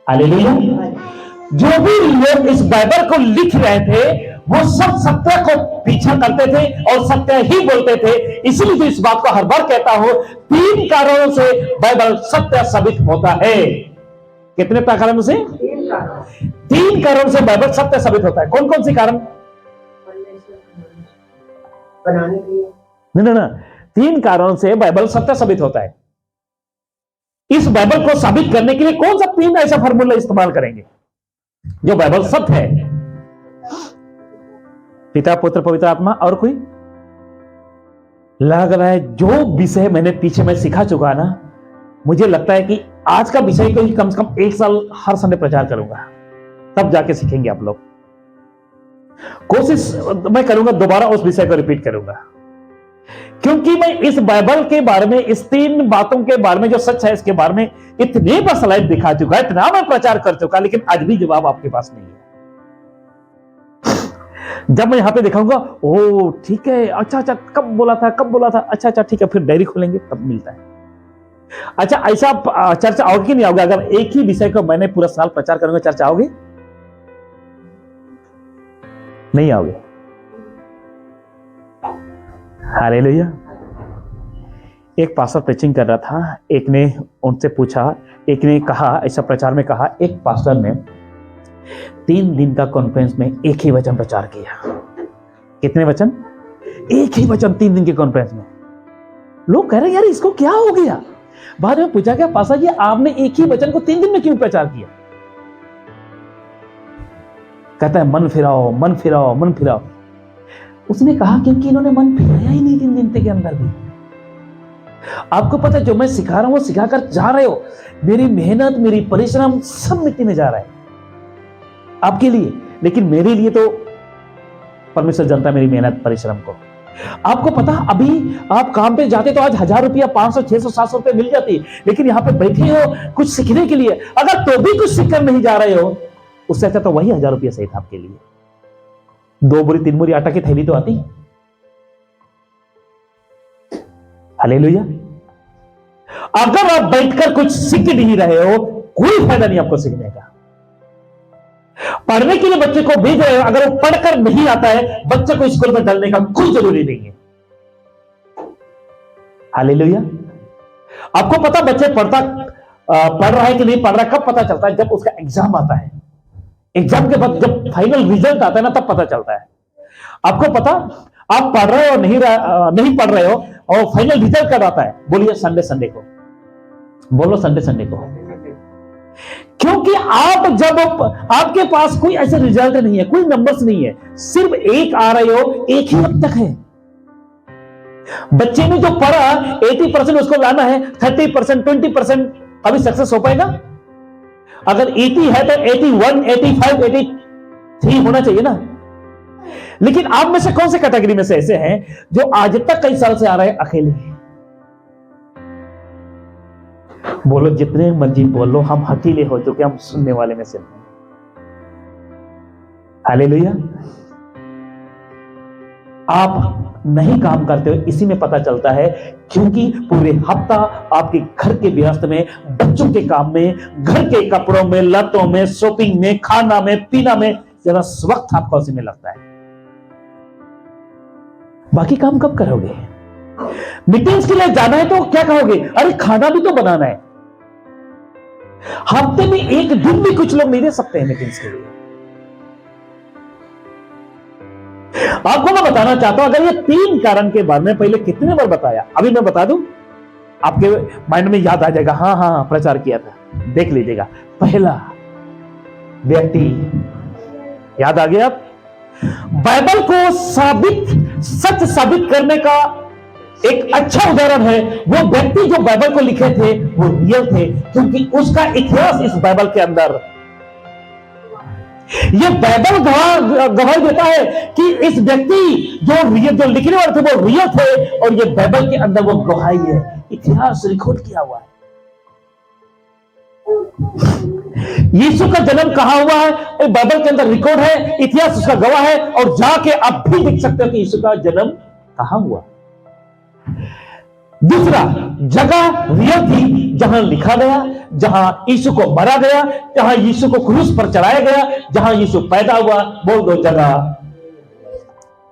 हालेलुया। जो भी लोग इस बाइबल को लिख रहे थे वो सब सत्य को पीछा करते थे और सत्य ही बोलते थे। इसलिए तो इस बात को हर बार कहता हूं, 3 कारणों से बाइबल सत्य साबित होता है। कितने कारणों से? 3 कारणों से बाइबल सत्य साबित होता है। कौन कौन से कारण? बनाने के लिए नहीं, 3 कारणों से बाइबल सत्य साबित होता है। इस बाइबल को साबित करने के लिए कौन सा 3 ऐसा फॉर्मूला इस्तेमाल करेंगे जो बाइबल सत्य है? पिता, पुत्र, पवित्र आत्मा। और कोई? लग रहा है जो विषय मैंने पीछे में सिखा चुका ना, मुझे लगता है कि आज का विषय को ही कम से कम 1 साल हर संडे प्रचार करूंगा, तब जाके सीखेंगे आप लोग। कोशिश मैं करूंगा दोबारा उस विषय को रिपीट करूंगा, क्योंकि मैं इस बाइबल के बारे में, इस 3 बातों के बारे में जो सच है इसके बारे में इतने बार स्लाइड दिखा चुका, इतना मैं प्रचार कर चुका, लेकिन आज भी जवाब आपके पास नहीं है। जब मैं यहां पे दिखाऊंगा, ओ ठीक है, अच्छा कब बोला था, अच्छा ठीक है, फिर डायरी खोलेंगे तब मिलता है। अच्छा, ऐसा चर्चा आओगे कि नहीं आओगे? अगर एक ही विषय को मैंने पूरा साल प्रचार करूंगा, चर्चा आओगे? नहीं आओगे। हालेलुया। एक पास्टर प्रीचिंग कर रहा था, एक ने उनसे पूछा, एक ने कहा, ऐसा प्रचार में कहा, एक पास्टर ने 3 दिन का कॉन्फ्रेंस में एक ही वचन प्रचार किया। कितने वचन? एक ही वचन 3 दिन के कॉन्फ्रेंस में। लोग कह रहे यार इसको क्या हो गया? बाद में पूछा गया, पास्टर जी आपने एक ही वचन को 3 दिन में क्यों प्रचार किया? कहता है मन फिराओ, मन फिराओ, मन फिराओ। उसने कहा क्योंकि इन्होंने मन फिराया ही नहीं 3 दिन के अंदर भी। आपको पता है जो मैं सिखा रहा हूं वो सिखाकर जा रहे हो, मेरी मेहनत, मेरी परिश्रम सब मिट्टी में जा रहा है आपके लिए, लेकिन मेरे लिए तो परमेश्वर जानता है मेरी मेहनत परिश्रम को। आपको पता, अभी आप काम पे जाते तो आज 1000 रुपया, 500, 600, 700 रुपये मिल जाती, लेकिन यहां पे बैठे हो कुछ सीखने के लिए, अगर तो भी कुछ सीखकर नहीं जा रहे हो, उससे अच्छा तो वही 1000 रुपया सही था आपके लिए। 2 बोरी 3 बोरी आटा की थैली तो आती। हालेलुया। अगर आप बैठकर कुछ सीख नहीं रहे हो, कोई फायदा नहीं आपको सीखने का। पढ़ने के लिए बच्चे को भेज रहे हो, अगर वो पढ़कर नहीं आता है, बच्चे को स्कूल में डालने का कोई जरूरी नहीं है। हालेलुया। आपको पता बच्चे पढ़ रहा है कि नहीं पढ़ रहा है कब पता चलता है? जब उसका एग्जाम आता है। एग्जाम के बाद जब फाइनल रिजल्ट आता है ना, तब पता चलता है। आपको पता, आप पढ़ रहे हो नहीं पढ़ रहे हो, और फाइनल रिजल्ट कब आता है? बोलिए संडे को। बोलो संडे को। क्योंकि आप जब आपके पास कोई ऐसे रिजल्ट नहीं है, कोई नंबर्स नहीं है, सिर्फ 1 आ रहे हो, 1 ही अब तक है। बच्चे ने जो पढ़ा 80% उसको लाना है, 30%, 20% अभी सक्सेस हो पाएगा? अगर 80 है तो 81, 85, 83 होना चाहिए ना। लेकिन आप में से कौन से कैटेगरी में से ऐसे हैं जो आज तक कई साल से आ रहे हैं अकेले? बोलो जितने मर्जी बोलो, हम हकीले हो चुके, हम सुनने वाले में से नहीं। हालेलुया। आप नहीं काम करते हो, इसी में पता चलता है, क्योंकि पूरे हफ्ता आपके घर के व्यस्त में, बच्चों के काम में, घर के कपड़ों में, लतों में, शॉपिंग में, खाना में, पीना में, जरा वक्त आपका उसी में लगता है। बाकी काम कब करोगे? मीटिंग्स के लिए जाना है तो क्या कहोगे? अरे खाना भी तो बनाना है। हफ्ते में 1 दिन भी कुछ लोग नहीं दे सकते हैं मीटिंग्स के लिए। आपको मैं बताना चाहता हूं, अगर ये 3 कारण के बारे में पहले कितने बार बताया, अभी मैं बता दूं, आपके माइंड में याद आ जाएगा। हाँ प्रचार किया था, देख लीजिएगा। पहला व्यक्ति, याद आ गया? बाइबल को सच साबित करने का एक अच्छा उदाहरण है वो व्यक्ति जो बाइबल को लिखे थे, वो रियल थे, क्योंकि उसका इतिहास इस बाइबल के अंदर, ये बाइबल गवाही देता है कि इस व्यक्ति जो लिखने वाले थे वो रियल थे, और ये बाइबल के अंदर वो गवाही है, इतिहास रिकॉर्ड किया हुआ है। यीशु का जन्म कहां हुआ है? बाइबल के अंदर रिकॉर्ड है, इतिहास उसका गवाह है, और जाके आप भी देख सकते हो कि यीशु का जन्म कहां हुआ। दूसरा जगह रियल थी, जहां लिखा गया, जहां यीशु को मारा गया, जहां यीशु को क्रूस पर चढ़ाया गया, जहां यीशु पैदा हुआ, बोल दो जगह।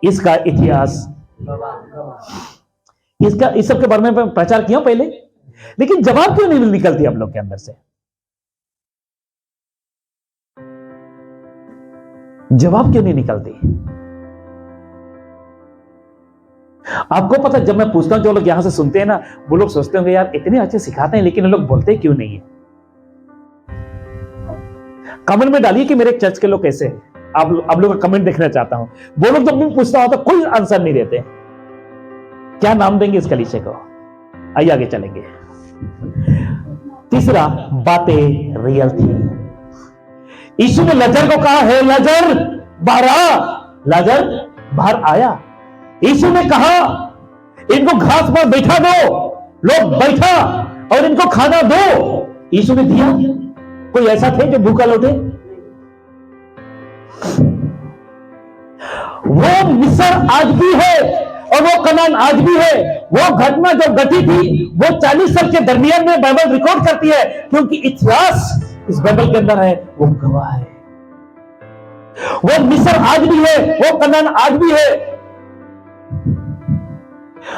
इसका इतिहास, इसका इस सब के बारे में प्रचार किया पहले, लेकिन जवाब क्यों नहीं निकलती आप लोग के अंदर से? जवाब क्यों नहीं निकलती? आपको पता, जब मैं पूछता हूं, जो लोग यहां से सुनते हैं ना, वो लोग सोचते होंगे यार इतने अच्छे सिखाते हैं, लेकिन लोग बोलते क्यों नहीं है? कमेंट में डालिए कि मेरे चर्च के लोग कैसे हैं। आप लोग का कमेंट देखना चाहता हूं। वो लोग जब मैं पूछता हूं तो कोई आंसर नहीं देते। क्या नाम देंगे इस कलीसिया को? आइए आगे चलेंगे। तीसरा, बातें रियल थी। यीशु ने लाजर को कहा, है लाजर बाहर आ। लाजर बाहर आया। यीशु ने कहा, इनको घास पर बैठा दो। लोग बैठा और इनको खाना दो। यीशु ने दिया। कोई ऐसा थे जो भूखा लौटे? वो मिस्र आज भी है और वो कनान आज भी है। वो घटना जो घटी थी वो 40 साल के दरमियान में बाइबल रिकॉर्ड करती है, क्योंकि इतिहास इस बाइबल के अंदर है, वो गवाह है। वो मिस्र आज भी है, वो कनान आज भी है।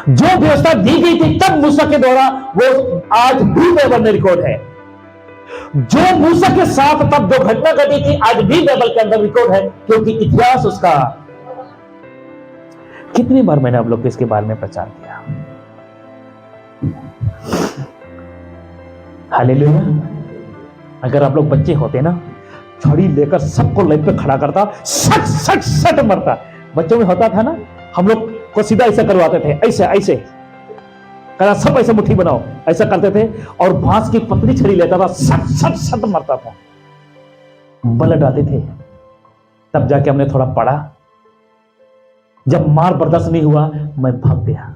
जो व्यवस्था दी गई थी तब मूसा के द्वारा, वो आज भी बाइबल में रिकॉर्ड है। जो मूसा के साथ तब जो घटना घटी थी आज भी बाइबल के अंदर रिकॉर्ड है, क्योंकि इतिहास उसका। कितनी बार मैंने आप लोग को इसके बारे में प्रचार किया। हालेलुया। अगर आप लोग बच्चे होते ना, छड़ी लेकर सबको लाइन पे खड़ा करता, सट सट सट मरता। बच्चों में होता था ना, हम लोग को सीधा ऐसा करवाते थे, ऐसे ऐसे करा, सब ऐसे मुट्ठी बनाओ, ऐसा करते थे, और बांस की पतली छड़ी लेता था, सट सट सट मरता था। ब्लड आते थे। तब जाके हमने थोड़ा पढ़ा। जब मार बर्दाश्त नहीं हुआ, मैं भाग गया।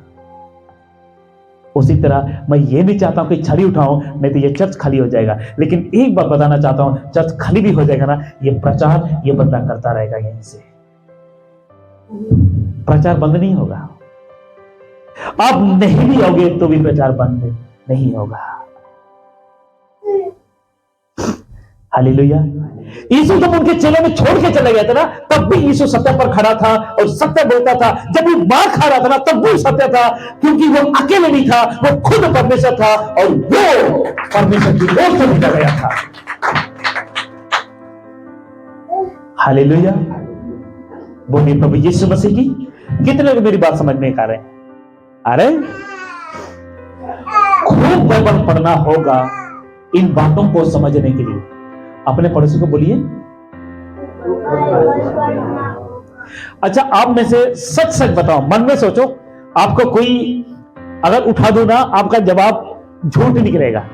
उसी तरह मैं ये नहीं चाहता हूं कि छड़ी उठाऊं, नहीं तो ये चर्च खाली हो जाएगा। लेकिन एक बात बताना चाहता हूं, चर्च खाली भी हो जाएगा ना, ये प्रचार ये बंदा करता रहेगा। यहीं से प्रचार बंद नहीं होगा। आप नहीं भी आओगे तो भी प्रचार बंद नहीं होगा। हालेलुया। यीशु जब उनके चेले में छोड़ के चले गए थे ना, तब भी यीशु सत्य पर खड़ा था और सत्य बोलता था। जब वो मार खा रहा था ना, तब भी सत्य था, क्योंकि वो अकेले नहीं था, वो खुद परमेश्वर था और वो परमेश्वर की ओर से भेजा गया था। हालेलुया। बोलिए प्रभु यीशु मसीह की। कितने लोग मेरी बात समझ में आ रहे हैं? अरे खूब बाइबल पढ़ना होगा इन बातों को समझने के लिए। अपने पड़ोसी को बोलिए। अच्छा, आप में से सच सच बताओ, मन में सोचो, आपको कोई अगर उठा दो ना, आपका जवाब झूठ निकलेगा।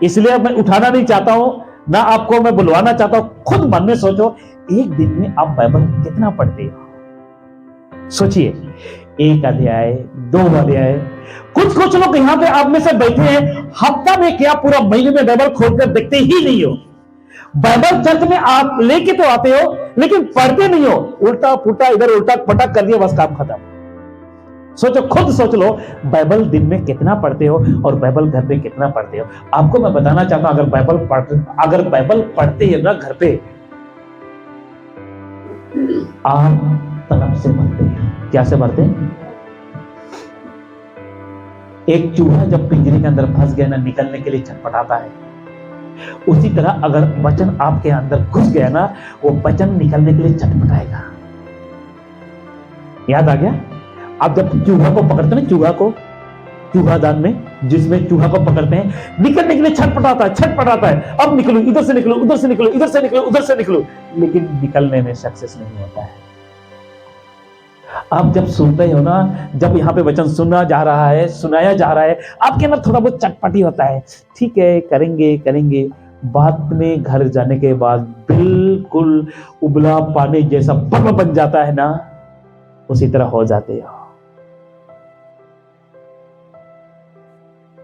इसलिए मैं उठाना नहीं चाहता हूं, ना आपको मैं बुलवाना चाहता हूं। खुद मन में सोचो, एक दिन में आप बाइबल कितना पढ़ते हो? सोचिए, 1 अध्याय, 2 अध्याय। कुछ लोग यहां पे आप में से बैठे हैं, हफ्ता में क्या पूरा महीने में बाइबल खोलकर देखते ही नहीं हो। बाइबल चर्च में आप लेके तो आते हो, लेकिन पढ़ते नहीं हो। उल्टा पुल्टा इधर उल्टा पटक कर दिया, बस काम खत्म। सोचो, खुद सोच लो, बाइबल दिन में कितना पढ़ते हो और बाइबल घर पे कितना पढ़ते हो। आपको मैं बताना चाहता हूं, अगर बाइबल पढ़ते हैं ना घर पे, आप तलब से भरते हैं। क्या से भरते हैं? एक चूहा जब पिंजरे के अंदर फंस गया ना, निकलने के लिए छटपटाता है, उसी तरह अगर वचन आपके अंदर घुस गया ना, वो वचन निकलने के लिए छटपटाएगा। याद आ गया? आप जब चूहा को पकड़ते हैं, चूहा को चूहादान में, जिसमें चूहा को पकड़ते हैं, निकलने के लिए छटपटाता है। अब निकलो, इधर से निकलो, उधर से निकलो, इधर से निकलो, उधर से निकलो, लेकिन निकलने में सक्सेस नहीं होता है। आप जब सुनते हो ना, जब यहां पे वचन सुना जा रहा है, सुनाया जा रहा है, आपके अंदर थोड़ा बहुत चटपटी होता है। ठीक है, करेंगे। बाद में घर जाने के बाद बिल्कुल उबला पानी जैसा बन जाता है ना, उसी तरह हो जाते हो।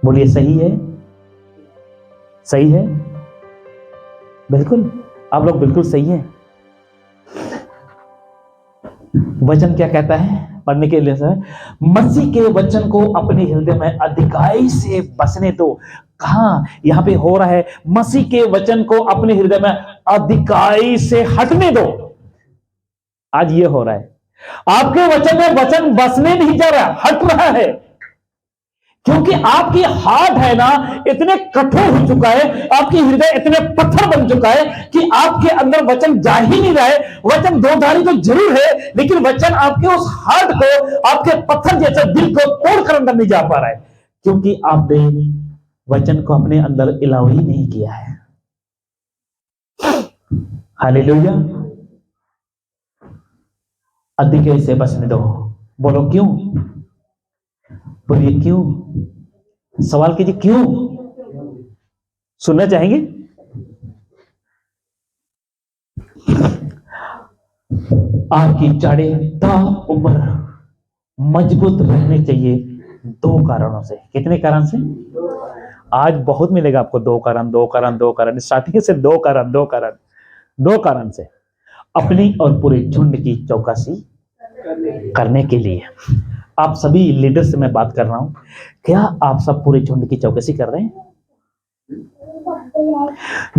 बोलिए सही है? सही है, बिल्कुल आप लोग बिल्कुल सही हैं। वचन क्या कहता है पढ़ने के लिए सर, मसीह के वचन को अपने हृदय में अधिकाई से बसने दो। कहां यहां पे हो रहा है, मसीह के वचन को अपने हृदय में अधिकाई से हटने दो। आज ये हो रहा है, आपके वचन में वचन बसने नहीं जा रहा, हट रहा है, क्योंकि आपकी हार्ट है ना इतने कठोर हो चुका है, आपकी हृदय इतने पत्थर बन चुका है कि आपके अंदर वचन जा ही नहीं रहा है। वचन दो धारी तो जरूर है, लेकिन वचन आपके उस हार्ट को, आपके पत्थर जैसे दिल को तोड़कर अंदर नहीं जा पा रहा है, क्योंकि आपने वचन को अपने अंदर इलाव ही नहीं किया है। हालेलुया। अधिक से बसने दो। बोलो क्यों, बोलिए क्यों, सवाल कीजिए क्यों, सुनना चाहेंगे? आपकी जड़ें ताउम्र मजबूत रहने चाहिए दो कारणों से। कितने कारण से? आज बहुत मिलेगा आपको दो कारण, स्टार्टिंग से दो कारण से अपनी और पूरे झुंड की चौकसी करने के लिए। आप सभी लीडर से मैं बात कर रहा हूं, क्या आप सब पूरे झुंड की चौकसी कर रहे हैं?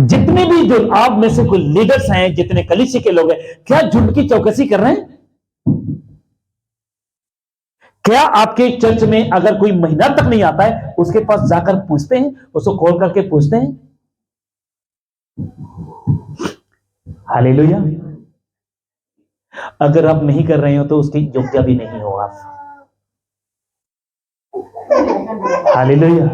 जितने भी जो आप में से कोई लीडर्स हैं, जितने कलीसिया के लोग हैं, क्या झुंड की चौकसी कर रहे हैं? क्या आपके चर्च में अगर कोई महीना तक नहीं आता है, उसके पास जाकर पूछते हैं, उसको कॉल करके पूछते हैं? हालेलुया। अगर आप नहीं कर रहे हो तो उसकी योग्य भी नहीं हो आप। हालेलुया।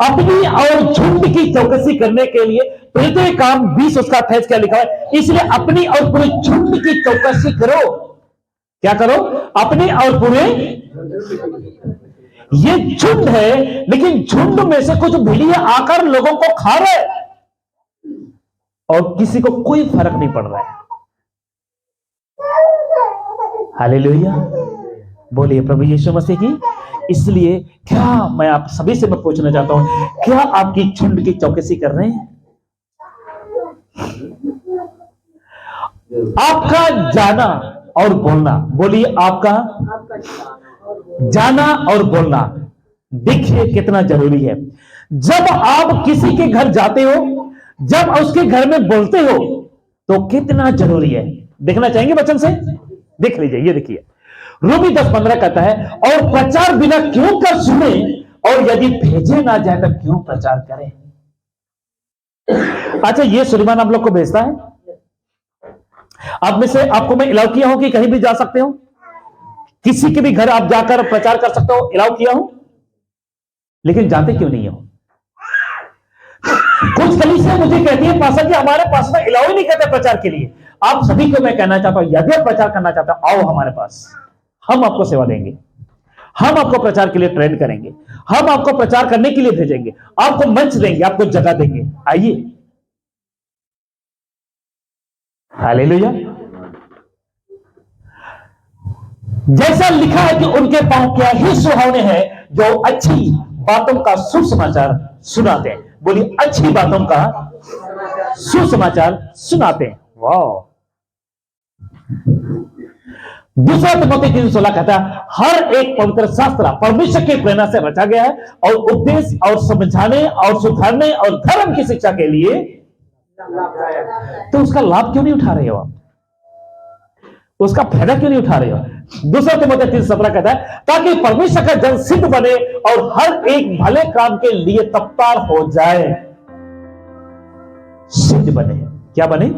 अपनी और झुंड की चौकसी करने के लिए पहले काम 20 उसका 28 क्या लिखा है, इसलिए अपनी और पूरे झुंड की चौकसी करो। क्या करो? अपने और पूरे। ये झुंड है, लेकिन झुंड में से कुछ भेड़िया आकर लोगों को खा रहे हैं और किसी को कोई फर्क नहीं पड़ रहा है। हालेलुया। बोलिए प्रभु यीशु मसीह की। इसलिए क्या मैं आप सभी से मैं पूछना चाहता हूं, क्या आपकी झुंड की चौकसी कर रहे हैं? आपका जाना और बोलना, बोलिए आपका जाना और बोलना, देखिए कितना जरूरी है। जब आप किसी के घर जाते हो, जब उसके घर में बोलते हो, तो कितना जरूरी है। देखना चाहेंगे वचन से? देख लीजिए, ये देखिए रोमी 10:15 कहता है, और प्रचार बिना क्यों कर सुने, और यदि भेजे ना जाए तो क्यों प्रचार करें। अच्छा, ये सुलेमान आप लोग को भेजता है? आप में से आपको मैं अलाउ किया हूं कि कहीं भी जा सकते हो, किसी के भी घर आप जाकर प्रचार कर सकते हो, अलाउ किया हूं, लेकिन जाते क्यों नहीं हो? कुछ कलीसिया मुझे कहती है पास्टर जी हमारे पास में अलाउ ही नहीं करते प्रचार के लिए। आप सभी को मैं कहना चाहता हूं, यदि आप प्रचार करना चाहते हो, आओ हमारे पास, हम आपको सेवा देंगे, हम आपको प्रचार के लिए ट्रेन करेंगे, हम आपको प्रचार करने के लिए भेजेंगे, आपको मंच देंगे, आपको जगह देंगे, आइए। हालेलुया। जैसा लिखा है कि उनके पांव क्या ही सुहावने हैं जो अच्छी बातों का सुसमाचार सुनाते हैं। बोलिए अच्छी बातों का सुसमाचार सुनाते हैं। वाह। दूसरा तिमोथी 3:16 कहता है, हर एक पवित्र शास्त्र परमेश्वर की प्रेरणा से रचा गया है और उपदेश और समझाने और सुधारने और धर्म की शिक्षा के लिए। तो उसका लाभ क्यों नहीं उठा रहे हो आप? उसका फायदा क्यों नहीं उठा रहे हो? दूसरा तिमोथी 3:17 कहता है, ताकि परमेश्वर का जन सिद्ध बने और हर एक भले काम के लिए तत्पर हो जाए। सिद्ध बने। क्या बने?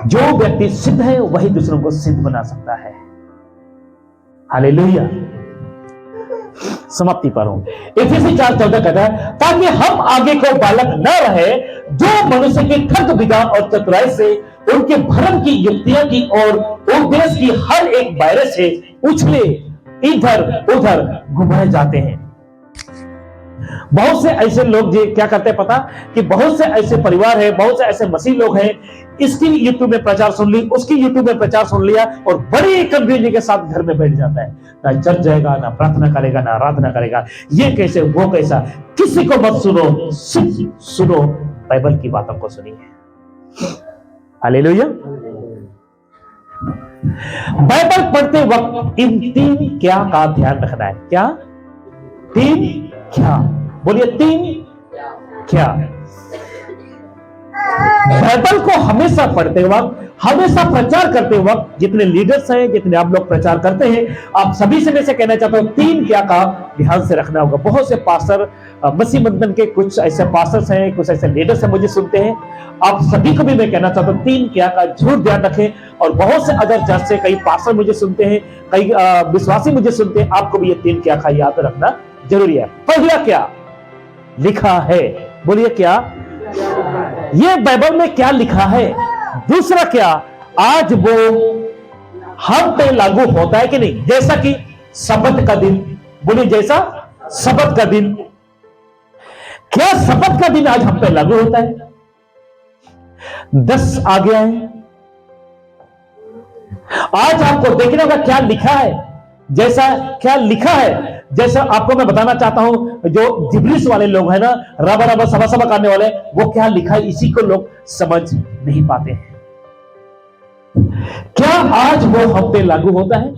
जो व्यक्ति सिद्ध है वही दूसरों को सिद्ध बना सकता है। हालेलुया। समाप्ति पर हूं। इफिसी 4:14 कहता है, ताकि हम आगे को बालक न रहे जो मनुष्य के तर्क विधान और चतुराई से उनके भ्रम की युक्तियां की और उपदेश की हर एक वायरस से उछले इधर उधर घुमाए जाते हैं। बहुत से ऐसे लोग जो क्या करते हैं पता, कि बहुत से ऐसे परिवार है, बहुत से ऐसे मसीह लोग हैं, इसकी यूट्यूब में प्रचार सुन ली, उसकी यूट्यूब में प्रचार सुन लिया और बड़ी कंफ्यूजन के साथ घर में बैठ जाता है, ना चर्च जाएगा, ना प्रार्थना करेगा, ना आराधना करेगा, ये कैसे वो कैसा। किसी को मत सुनो, सिर्फ सुनो बाइबल की बातों को सुनिए। हालेलुया। बाइबल पढ़ते वक्त इन 3 क्या का ध्यान रखना है। क्या? 3 क्या? बोलिए 3 क्या। बाइबल को हमेशा पढ़ते वक्त, हमेशा प्रचार करते वक्त, जितने लीडर्स हैं, जितने आप लोग प्रचार करते हैं, आप सभी से मैं से कहना चाहता हूं 3 क्या का ध्यान से रखना होगा। बहुत से पास्टर, मसीह बंधन के कुछ ऐसे पास्टर्स हैं, कुछ ऐसे लीडर्स हैं, मुझे सुनते हैं, आप सभी को भी मैं कहना चाहता हूं 3 क्या का जरूर ध्यान रखें। और बहुत से अदर चर्च से कई पास्टर मुझे सुनते हैं, कई विश्वासी मुझे सुनते हैं, आपको भी ये 3 क्या का याद रखना जरूरी है। पहला क्या लिखा है, बोलिए क्या, ये बाइबल में क्या लिखा है। दूसरा क्या, आज वो हम पे लागू होता है कि नहीं, जैसा कि सब्त का दिन, बोलिए जैसा सब्त का दिन, क्या सब्त का दिन आज हम पे लागू होता है। 10 आ गया है, आज आपको देखना होगा क्या लिखा है, जैसा क्या लिखा है। जैसा आपको मैं बताना चाहता हूं, जो जिब्रिस वाले लोग हैं ना, रबा रबा सभा सभा करने वाले, वो क्या लिखा है इसी को लोग समझ नहीं पाते हैं। क्या आज वो हम पे लागू होता है?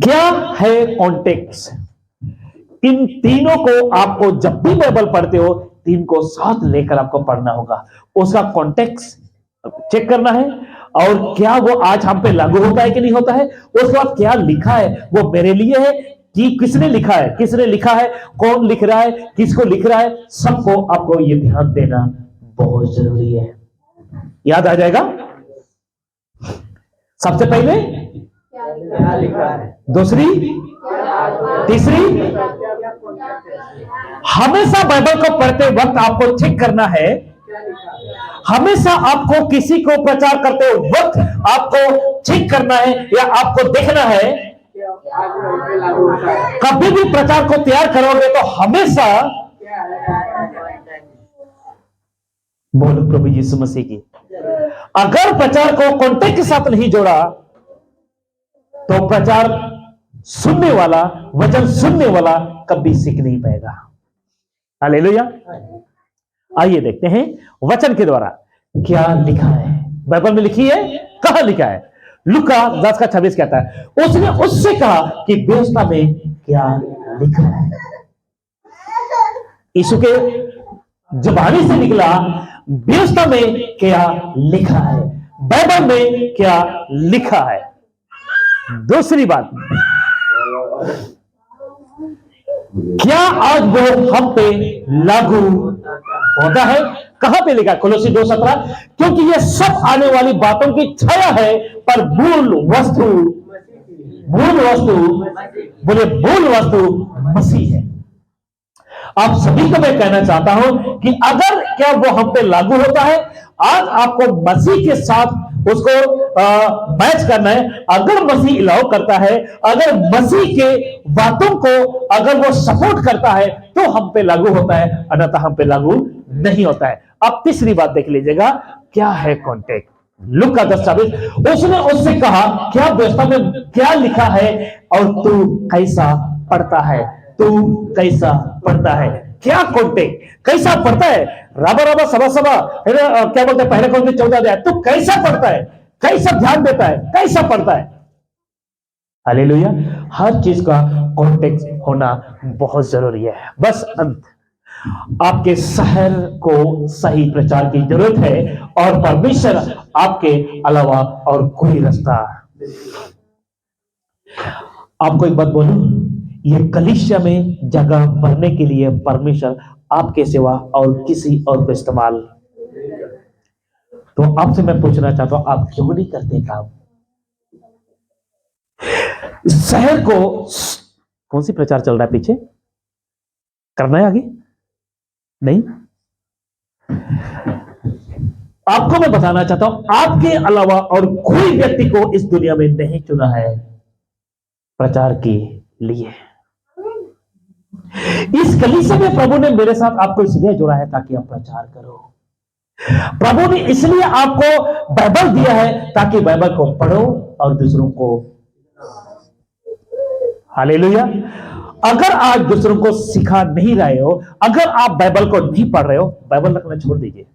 क्या है कॉन्टेक्स्ट। इन तीनों को आपको जब भी बाइबल पढ़ते हो, 3 को साथ लेकर आपको पढ़ना होगा, उसका कॉन्टेक्स्ट चेक करना है, और क्या वो आज हम पे लागू होता है कि नहीं होता है। उसके बाद क्या लिखा है, वो मेरे लिए है कि किसने लिखा है, किसने लिखा है, कौन लिख रहा है, किसको लिख रहा है, सबको आपको ये ध्यान देना बहुत जरूरी है। याद आ जाएगा। सबसे पहले क्या लिखा है, दूसरी, तीसरी, हमेशा बाइबल को पढ़ते वक्त आपको चेक करना है, हमेशा आपको किसी को प्रचार करते वक्त आपको चेक करना है या आपको देखना है। कभी भी प्रचार को तैयार करोगे तो हमेशा बोलो प्रभु यीशु मसीह की, अगर प्रचार को कॉन्टेक्स्ट के साथ नहीं जोड़ा तो प्रचार सुनने वाला, वचन सुनने वाला कभी सीख नहीं पाएगा। हालेलुया। आइए देखते हैं वचन के द्वारा क्या लिखा है। बाइबल में लिखी है, कहां लिखा है। लूका 10:26 कहता है, उसने उससे कहा कि व्यवस्था में क्या लिखा है। यीशु के जुबानी से निकला, व्यवस्था में क्या लिखा है, बाइबल में क्या लिखा है। दूसरी बात, क्या आज वो हम पे लागू होता है। कहां पे लिखा? कोलोसी 2:17, क्योंकि ये सब आने वाली बातों की छाया है, पर मूल वस्तु बोले मूल वस्तु मसीह है। आप सभी को मैं कहना चाहता हूं कि अगर क्या वो हम पे लागू होता है, आज आपको मसीह के साथ उसको मैच करना है। अगर मसीह अलाउ करता है, अगर मसीह के बातों को अगर वो सपोर्ट करता है तो हम पे लागू होता है, अन्यथा हम पे लागू नहीं होता है। अब तीसरी बात देख लीजिएगा, क्या है कॉन्टेक्स्ट। लूका 10:26, उसने उससे कहा क्या व्यवस्था में क्या लिखा है और तू कैसा पढ़ता है, तू कैसा पढ़ता है। क्या कॉन्टेक्स्ट, कैसा पढ़ता है। राबा राबा सभा सभा है ना, क्या बोलते हैं पहले कॉन्टेक्स्ट 14 अध्याय, तू कैसा पढ़ता है, कैसा ध्यान देता है, कैसा पढ़ता है। हालेलुया। हर चीज का कॉन्टेक्स्ट होना बहुत जरूरी है। बस अंत, आपके शहर को सही प्रचार की जरूरत है और परमेश्वर आपके अलावा और कोई रास्ता। आपको एक बात बोलूं, ये कलीसिया में जगह भरने के लिए परमेश्वर आपके सिवा और किसी और को इस्तेमाल, तो आपसे मैं पूछना चाहता हूं, आप क्यों नहीं करते काम। शहर को कौन सी प्रचार चल रहा है पीछे, करना है आगे नहीं। आपको मैं बताना चाहता हूं, आपके अलावा और कोई व्यक्ति को इस दुनिया में नहीं चुना है प्रचार के लिए। इस कलीसिया में प्रभु ने मेरे साथ आपको इसलिए जोड़ा है ताकि आप प्रचार करो। प्रभु ने इसलिए आपको बाइबल दिया है ताकि बाइबल को पढ़ो और दूसरों को। हालेलुया। अगर आज दूसरों को सिखा नहीं रहे हो, अगर आप बाइबल को नहीं पढ़ रहे हो, बाइबल रखना छोड़ दीजिए,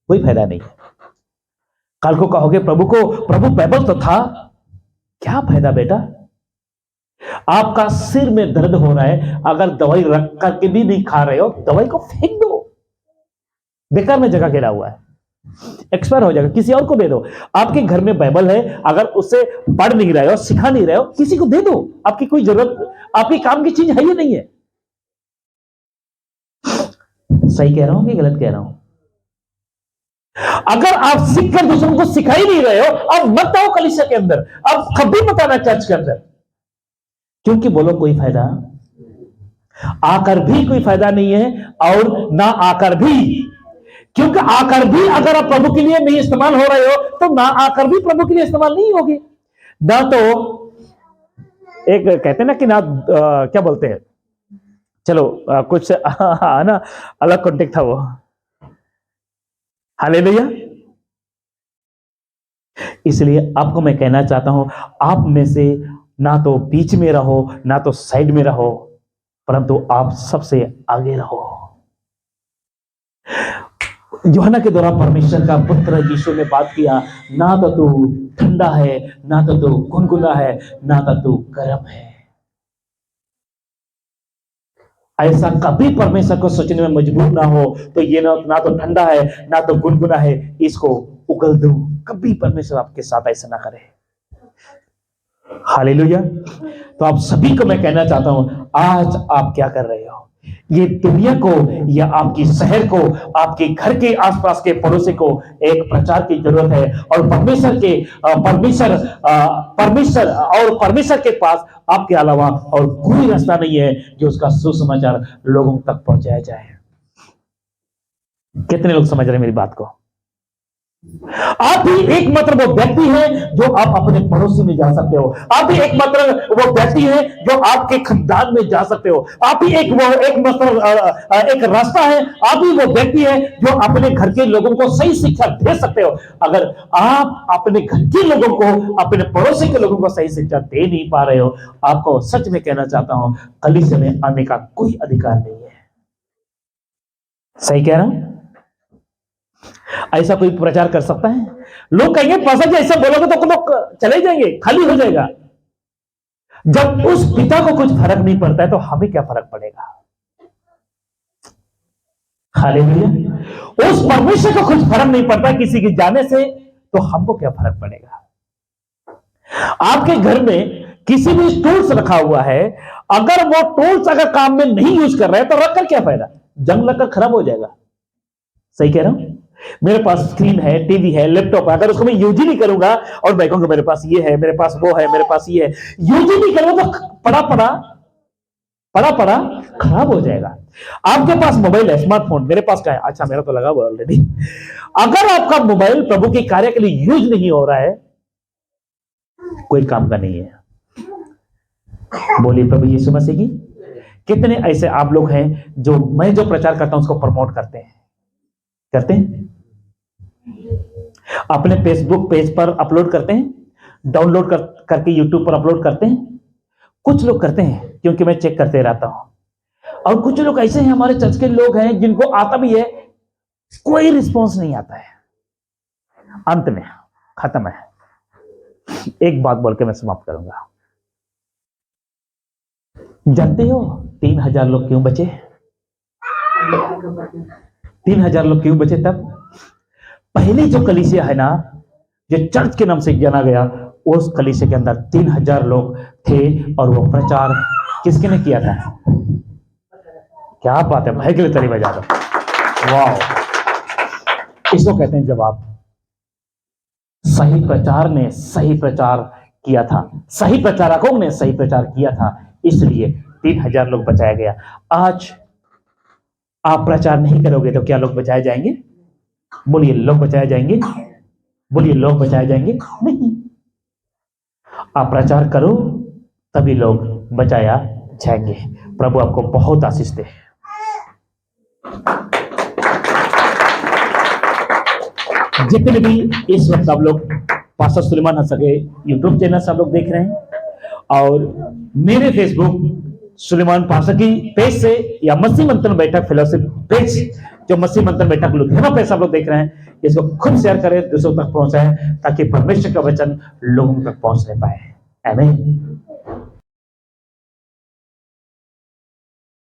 कोई फायदा नहीं है। कल को कहोगे प्रभु को, प्रभु बाइबल तो था, क्या फायदा बेटा? आपका सिर में दर्द हो रहा है, अगर दवाई रख करके भी नहीं खा रहे हो, दवाई को फेंक दो, बेकार में जगह गिरा हुआ है, एक्सपायर हो जाएगा, किसी और को दे दो। आपके घर में बाइबल है, अगर उससे पढ़ नहीं रहे हो, सिखा नहीं रहे हो, किसी को दे दो। आपकी कोई जरूरत, आपकी काम की चीज है ही नहीं है। सही कह रहा हूं कि गलत कह रहा हूं? अगर आप सीख कर दूसरों को सिखा ही नहीं रहे हो, अब मत आओ कलीसिया के अंदर, अब कभी मत आना चर्च के अंदर, क्योंकि बोलो कोई फायदा, आकर भी कोई फायदा नहीं है, और ना आकर भी, क्योंकि आकर भी अगर आप प्रभु के लिए नहीं इस्तेमाल हो रहे हो, तो ना आकर भी प्रभु के लिए इस्तेमाल नहीं होगी। ना तो एक कहते हैं ना कि ना क्या बोलते हैं, चलो कुछ ना अलग कॉन्टेक्ट था वो। हालेलुया। इसलिए आपको मैं कहना चाहता हूं, आप में से ना तो बीच में रहो, ना तो साइड में रहो, परंतु आप सबसे आगे रहो। यूहन्ना के द्वारा परमेश्वर का पुत्र यीशु ने बात किया, ना तो तू ठंडा है, ना तो तू गुनगुना है, ना तो तू गर्म है। ऐसा कभी परमेश्वर को सोचने में मजबूर ना हो, तो ये ना तो ठंडा है, ना तो गुनगुना है, इसको उगल दो। कभी परमेश्वर आपके साथ ऐसा ना करे। हालेलुया। तो आप सभी को मैं कहना चाहता हूं, आज आप क्या कर रहे हो? ये दुनिया को या आपकी शहर को, आपके घर के आसपास के पड़ोसी को एक प्रचार की जरूरत है, और परमेश्वर के पास आपके अलावा और कोई रास्ता नहीं है जो उसका सुसमाचार लोगों तक पहुंचाया जाए। कितने लोग समझ रहे हैं मेरी बात को? आप ही एकमात्र वो व्यक्ति है जो आप अपने पड़ोसी में जा सकते हो। आप ही एकमात्र वो व्यक्ति है जो आपके खानदान में जा सकते हो। आप ही एक रास्ता है, आप ही वो व्यक्ति है जो अपने घर के लोगों को सही शिक्षा दे सकते हो। अगर आप अपने घर के लोगों को, अपने पड़ोसी के लोगों को सही शिक्षा दे नहीं पा रहे हो, आपको सच में कहना चाहता हूं, कलीसिया में आने का कोई अधिकार नहीं है। सही कह रहा हूं? ऐसा कोई प्रचार कर सकता है? लोग कहेंगे पास्टर जी ऐसा बोलोगे तो लोग चले जाएंगे, खाली हो जाएगा। जब उस पिता को कुछ फर्क नहीं पड़ता है तो हमें क्या फर्क पड़ेगा? हालेलुया। उस परमेश्वर को कुछ फर्क नहीं पड़ता किसी के जाने से, तो हमको क्या फर्क पड़ेगा? आपके घर में किसी भी टूल्स रखा हुआ है, अगर वो टूल्स अगर काम में नहीं यूज कर रहे हैं तो रखकर क्या फायदा? जंग लगकर खराब हो जाएगा। सही कह रहा हूं? मेरे पास स्क्रीन है, टीवी है, लैपटॉप है, अगर उसको मैं यूज ही नहीं करूंगा और मैं कहूंगा मेरे पास ये है, मेरे पास वो है, मेरे पास ये है, यूज ही नहीं करूंगा तो पड़ा खराब हो जाएगा। आपके पास मोबाइल है, स्मार्टफोन, मेरे पास क्या है? अच्छा मेरा तो लगा हुआ ऑलरेडी। अगर आपका मोबाइल प्रभु के कार्य के लिए यूज नहीं हो रहा है, कोई काम का नहीं है। बोलिए प्रभु यीशु मसीह की। कितने ऐसे आप लोग हैं जो मैं जो प्रचार करता हूं उसको प्रमोट करते हैं अपने फेसबुक पेज पर अपलोड करते हैं, डाउनलोड करके यूट्यूब पर अपलोड करते हैं। कुछ लोग करते हैं क्योंकि मैं चेक करते रहता हूं, और कुछ लोग ऐसे हैं हमारे चर्च के लोग हैं जिनको आता भी है, कोई रिस्पॉन्स नहीं आता है। अंत में खत्म है। एक बात बोल के मैं समाप्त करूंगा। जानते हो 3000 लोग क्यों बचे? 3000 लोग क्यों बचे? तब पहली जो कलीसिया है ना, जो चर्च के नाम से जाना गया, उस कलीसिया के अंदर 3000 लोग थे, और वो प्रचार किसके ने किया था? क्या बात है, भाई के लिए ताली बजा दो। वाह, इसको कहते हैं जवाब। सही प्रचार ने सही प्रचार किया था, सही प्रचारकों ने सही प्रचार किया था, इसलिए 3000 लोग बचाया गया। आज आप प्रचार नहीं करोगे तो क्या लोग बचाए जाएंगे? बोलिए लोग बचाए जाएंगे? बोलिए लोग बचाए जाएंगे? नहीं। आप प्रचार करो तभी लोग बचाया जाएंगे। प्रभु आपको बहुत आशीष दे। जितने भी इस वक्त आप लोग पास्टर सुलेमान हसन के यूट्यूब चैनल से आप लोग देख रहे हैं और मेरे फेसबुक सुलेमान पास्टर की पेज से या मसीह मंथन बैठक फेलोशिप पेज जो मसीह मंथन बैठक लुधियाना पे आप लोग देख रहे हैं, इसको खूब शेयर करें, दूसरों तक पहुंचाएं ताकि परमेश्वर का वचन लोगों तक पहुंचने पाए। आमीन।